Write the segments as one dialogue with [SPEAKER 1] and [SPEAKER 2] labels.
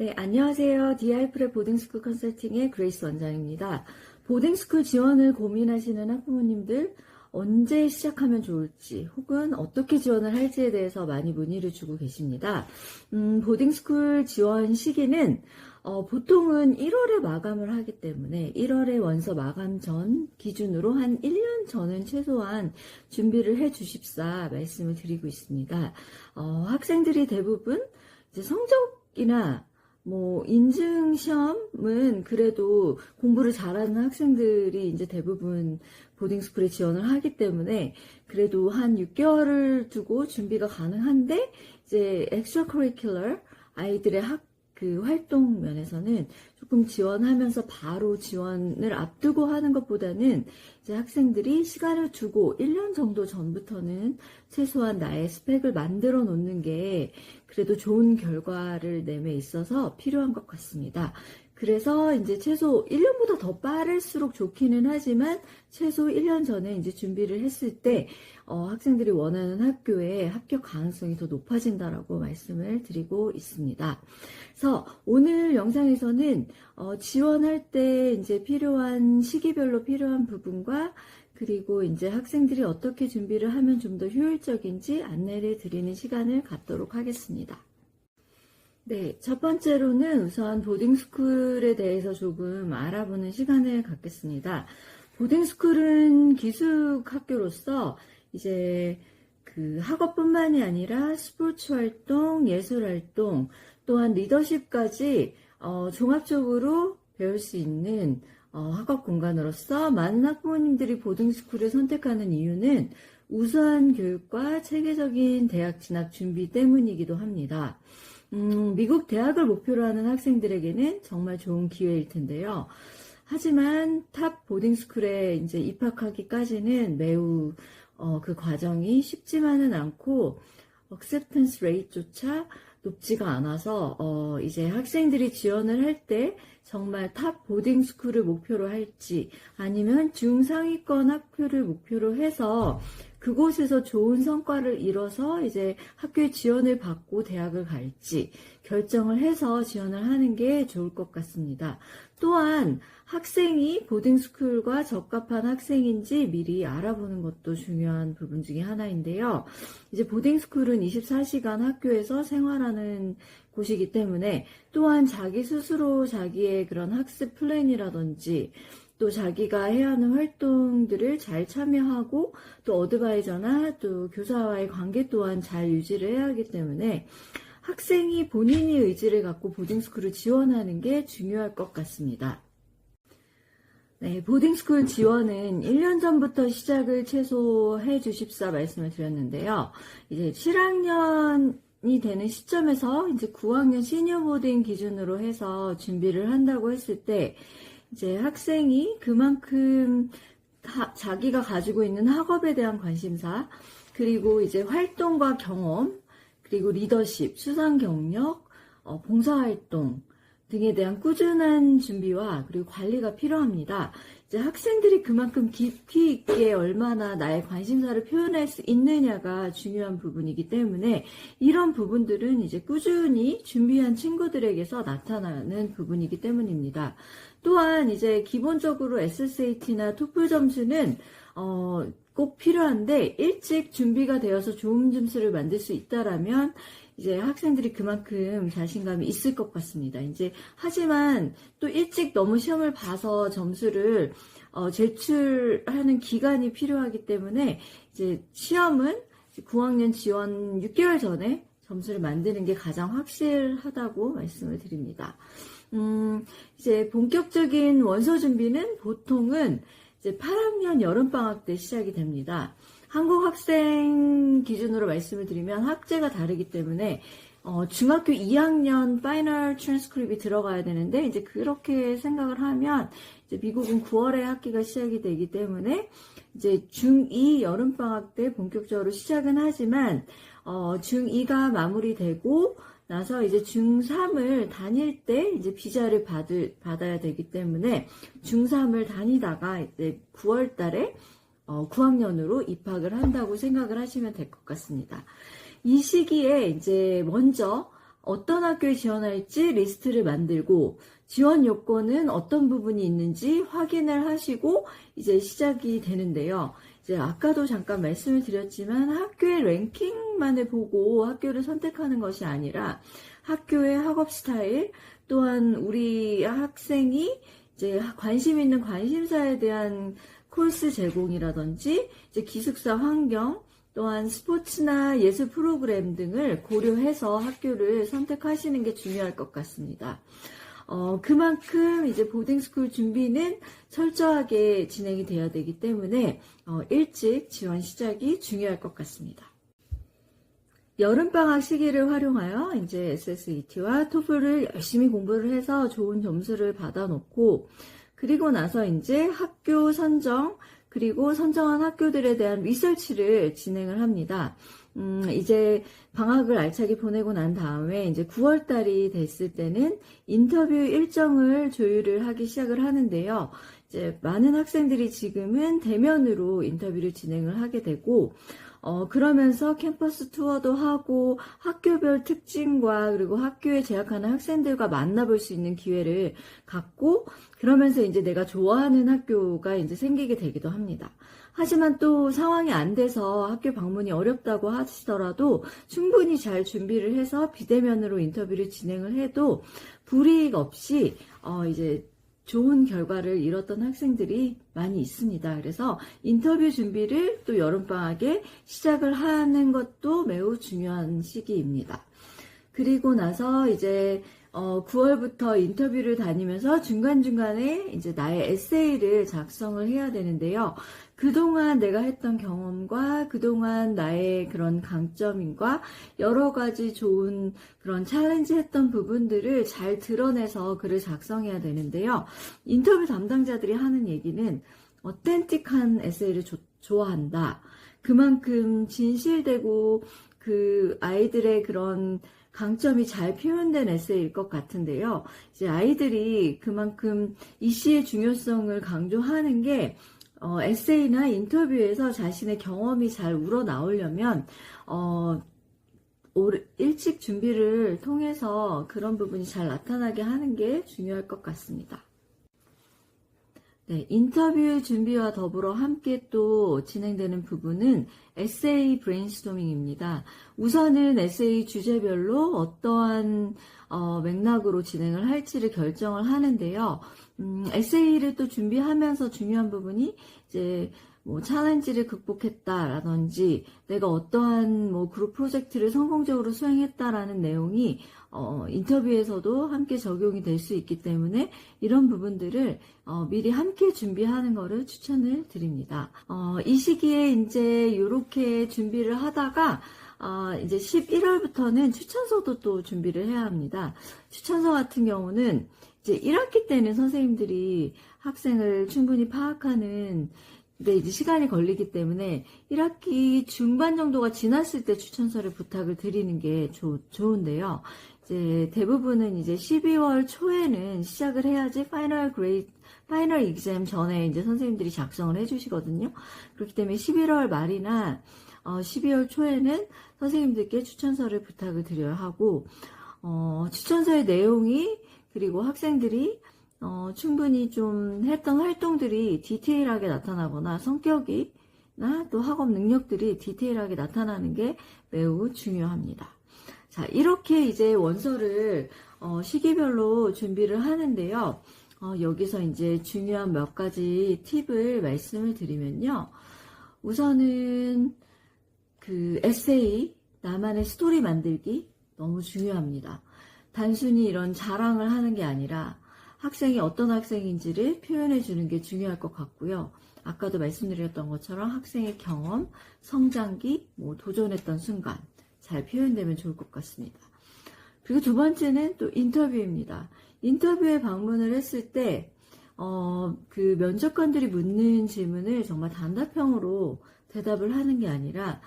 [SPEAKER 1] 네, 안녕하세요. 디아이프의 보딩스쿨 컨설팅의 그레이스 원장입니다. 보딩스쿨 지원을 고민하시는 학부모님들 언제 시작하면 좋을지 혹은 어떻게 지원을 할지에 대해서 많이 문의를 주고 계십니다. 보딩스쿨 지원 시기는 보통은 1월에 마감을 하기 때문에 1월에 원서 마감 전 기준으로 한 1년 전은 최소한 준비를 해 주십사 말씀을 드리고 있습니다. 학생들이 대부분 이제 성적이나 인증 시험은 그래도 공부를 잘하는 학생들이 이제 대부분 보딩스쿨에 지원을 하기 때문에 그래도 한 6개월을 두고 준비가 가능한데 이제 extracurricular 아이들의 활동 면에서는 조금 지원하면서 바로 지원을 앞두고 하는 것보다는 이제 학생들이 시간을 두고 1년 정도 전부터는 최소한 나의 스펙을 만들어 놓는 게 그래도 좋은 결과를 내에 있어서 필요한 것 같습니다. 그래서 이제 최소 1년보다 더 빠를수록 좋기는 하지만 최소 1년 전에 이제 준비를 했을 때 학생들이 원하는 학교에 합격 가능성이 더 높아진다라고 말씀을 드리고 있습니다. 그래서 오늘 영상에서는 지원할 때 이제 필요한 시기별로 필요한 부분과 그리고 이제 학생들이 어떻게 준비를 하면 좀 더 효율적인지 안내를 드리는 시간을 갖도록 하겠습니다. 네, 첫 번째로는 우선 보딩스쿨에 대해서 조금 알아보는 시간을 갖겠습니다. 보딩스쿨은 기숙학교로서 이제 그 학업뿐만이 아니라 스포츠 활동, 예술 활동, 또한 리더십까지 종합적으로 배울 수 있는 학업 공간으로서 많은 학부모님들이 보딩스쿨을 선택하는 이유는 우수한 교육과 체계적인 대학 진학 준비 때문이기도 합니다. 미국 대학을 목표로 하는 학생들에게는 정말 좋은 기회일 텐데요. 하지만 탑 보딩스쿨에 이제 입학하기까지는 매우 그 과정이 쉽지만은 않고 acceptance rate조차 높지가 않아서 이제 학생들이 지원을 할 때 정말 탑 보딩스쿨을 목표로 할지 아니면 중상위권 학교를 목표로 해서 그곳에서 좋은 성과를 이뤄서 이제 학교에 지원을 받고 대학을 갈지 결정을 해서 지원을 하는 게 좋을 것 같습니다. 또한 학생이 보딩스쿨과 적합한 학생인지 미리 알아보는 것도 중요한 부분 중에 하나인데요. 이제 보딩스쿨은 24시간 학교에서 생활하는 곳이기 때문에 또한 자기 스스로 자기의 그런 학습 플랜이라든지 또 자기가 해야 하는 활동들을 잘 참여하고 또 어드바이저나 또 교사와의 관계 또한 잘 유지를 해야 하기 때문에 학생이 본인이 의지를 갖고 보딩스쿨을 지원하는 게 중요할 것 같습니다. 네, 보딩스쿨 지원은 1년 전부터 시작을 최소 해 주십사 말씀을 드렸는데요. 이제 7학년이 되는 시점에서 이제 9학년 시니어 보딩 기준으로 해서 준비를 한다고 했을 때 이제 학생이 그만큼 자기가 가지고 있는 학업에 대한 관심사, 그리고 이제 활동과 경험, 그리고 리더십, 수상 경력, 봉사활동 등에 대한 꾸준한 준비와 그리고 관리가 필요합니다. 이제 학생들이 그만큼 깊이 있게 얼마나 나의 관심사를 표현할 수 있느냐가 중요한 부분이기 때문에 이런 부분들은 이제 꾸준히 준비한 친구들에게서 나타나는 부분이기 때문입니다. 또한 이제 기본적으로 SSAT나 토플 점수는 꼭 필요한데 일찍 준비가 되어서 좋은 점수를 만들 수 있다라면 이제 학생들이 그만큼 자신감이 있을 것 같습니다. 이제 하지만 또 일찍 너무 시험을 봐서 점수를 제출하는 기간이 필요하기 때문에 이제 시험은 9학년 지원 6개월 전에 점수를 만드는 게 가장 확실하다고 말씀을 드립니다. 이제 본격적인 원서 준비는 보통은 이제 8학년 여름방학 때 시작이 됩니다. 한국 학생 기준으로 말씀을 드리면 학제가 다르기 때문에 중학교 2학년 파이널 트랜스크립이 들어가야 되는데 이제 그렇게 생각을 하면 이제 미국은 9월에 학기가 시작이 되기 때문에 이제 중2 여름방학 때 본격적으로 시작은 하지만 중2가 마무리되고 나서 이제 중3을 다닐 때 이제 비자를 받아야 되기 때문에 중3을 다니다가 이제 9월 달에 9학년으로 입학을 한다고 생각을 하시면 될 것 같습니다. 이 시기에 이제 먼저 어떤 학교에 지원할지 리스트를 만들고 지원 요건은 어떤 부분이 있는지 확인을 하시고 이제 시작이 되는데요. 이제 아까도 잠깐 말씀을 드렸지만 학교의 랭킹만을 보고 학교를 선택하는 것이 아니라 학교의 학업 스타일, 또한 우리 학생이 이제 관심 있는 관심사에 대한 코र्스 제공이라든지 이제 기숙사 환경, 또한 스포츠나 예술 프로그램 등을 고려해서 학교를 선택하시는 게 중요할 것 같습니다. 그만큼 이제 보딩스쿨 준비는 철저하게 진행이 돼야 되기 때문에 일찍 지원 시작이 중요할 것 같습니다. 여름방학 시기를 활용하여 이제 SSET와 토플을 열심히 공부를 해서 좋은 점수를 받아놓고 그리고 나서 이제 학교 선정 그리고 선정한 학교들에 대한 리서치를 진행을 합니다. 이제 방학을 알차게 보내고 난 다음에 이제 9월 달이 됐을 때는 인터뷰 일정을 조율을 하기 시작을 하는데요. 이제 많은 학생들이 지금은 대면으로 인터뷰를 진행을 하게 되고 그러면서 캠퍼스 투어도 하고 학교별 특징과 그리고 학교에 재학하는 학생들과 만나볼 수 있는 기회를 갖고 그러면서 이제 내가 좋아하는 학교가 이제 생기게 되기도 합니다. 하지만 또 상황이 안 돼서 학교 방문이 어렵다고 하시더라도 충분히 잘 준비를 해서 비대면으로 인터뷰를 진행을 해도 불이익 없이 이제 좋은 결과를 이뤘던 학생들이 많이 있습니다. 그래서 인터뷰 준비를 또 여름방학에 시작을 하는 것도 매우 중요한 시기입니다. 그리고 나서 이제 9월부터 인터뷰를 다니면서 중간중간에 이제 나의 에세이를 작성을 해야 되는데요. 그동안 내가 했던 경험과 그동안 나의 그런 강점과 여러 가지 좋은 그런 챌린지 했던 부분들을 잘 드러내서 글을 작성해야 되는데요. 인터뷰 담당자들이 하는 얘기는 어텐틱한 에세이를 좋아한다. 그만큼 진실되고 그 아이들의 그런 강점이 잘 표현된 에세이일 것 같은데요. 이제 아이들이 그만큼 이 시의 중요성을 강조하는 게 에세이나 인터뷰에서 자신의 경험이 잘 우러나오려면 일찍 준비를 통해서 그런 부분이 잘 나타나게 하는 게 중요할 것 같습니다. 네, 인터뷰 준비와 더불어 함께 또 진행되는 부분은 에세이 브레인스토밍입니다. 우선은 에세이 주제별로 어떠한 맥락으로 진행을 할지를 결정을 하는데요. 에세이를 또 준비하면서 중요한 부분이 이제 뭐 챌린지를 극복했다라든지 내가 어떠한 뭐 그룹 프로젝트를 성공적으로 수행했다라는 내용이 인터뷰에서도 함께 적용이 될 수 있기 때문에 이런 부분들을 미리 함께 준비하는 거를 추천을 드립니다. 이 시기에 이제 이렇게 준비를 하다가 이제 11월부터는 추천서도 또 준비를 해야 합니다. 추천서 같은 경우는 이제 1학기 때는 선생님들이 학생을 충분히 파악하는 근데 이제 시간이 걸리기 때문에 1학기 중반 정도가 지났을 때 추천서를 부탁을 드리는 게 좋은데요. 이제 대부분은 이제 12월 초에는 시작을 해야지 파이널 익잼 전에 이제 선생님들이 작성을 해주시거든요. 그렇기 때문에 11월 말이나 12월 초에는 선생님들께 추천서를 부탁을 드려야 하고, 추천서의 내용이 그리고 학생들이 충분히 좀 했던 활동들이 디테일하게 나타나거나 성격이나 또 학업 능력들이 디테일하게 나타나는 게 매우 중요합니다. 자, 이렇게 이제 원서를 시기별로 준비를 하는데요. 여기서 이제 중요한 몇 가지 팁을 말씀을 드리면요. 우선은 그 에세이, 나만의 스토리 만들기 너무 중요합니다. 단순히 이런 자랑을 하는 게 아니라 학생이 어떤 학생인지를 표현해 주는 게 중요할 것 같고요. 아까도 말씀드렸던 것처럼 학생의 경험, 성장기, 도전했던 순간 잘 표현되면 좋을 것 같습니다. 그리고 두 번째는 또 인터뷰입니다. 인터뷰에 방문을 했을 때 그 면접관들이 묻는 질문을 정말 단답형으로 대답을 하는 게 아니라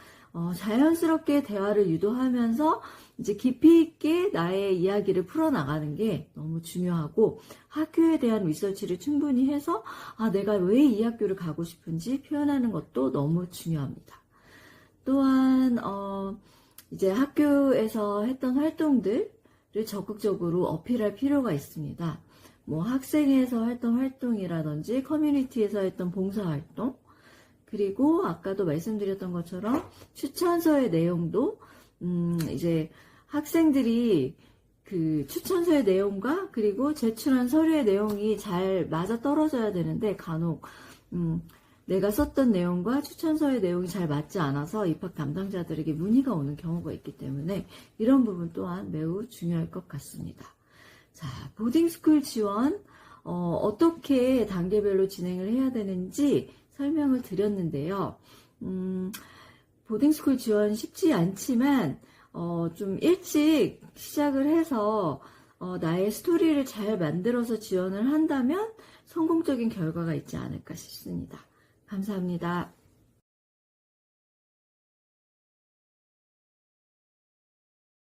[SPEAKER 1] 자연스럽게 대화를 유도하면서 이제 깊이 있게 나의 이야기를 풀어나가는 게 너무 중요하고 학교에 대한 리서치를 충분히 해서 내가 왜 이 학교를 가고 싶은지 표현하는 것도 너무 중요합니다. 또한 이제 학교에서 했던 활동들 적극적으로 어필할 필요가 있습니다. 뭐 학생회에서 했던 활동이라든지 커뮤니티에서 했던 봉사활동, 그리고 아까도 말씀드렸던 것처럼 추천서의 내용도 이제 학생들이 그 추천서의 내용과 그리고 제출한 서류의 내용이 잘 맞아 떨어져야 되는데 간혹 내가 썼던 내용과 추천서의 내용이 잘 맞지 않아서 입학 담당자들에게 문의가 오는 경우가 있기 때문에 이런 부분 또한 매우 중요할 것 같습니다. 자, 보딩스쿨 지원 어떻게 단계별로 진행을 해야 되는지 설명을 드렸는데요. 보딩스쿨 지원 쉽지 않지만 좀 일찍 시작을 해서 나의 스토리를 잘 만들어서 지원을 한다면 성공적인 결과가 있지 않을까 싶습니다. 감사합니다.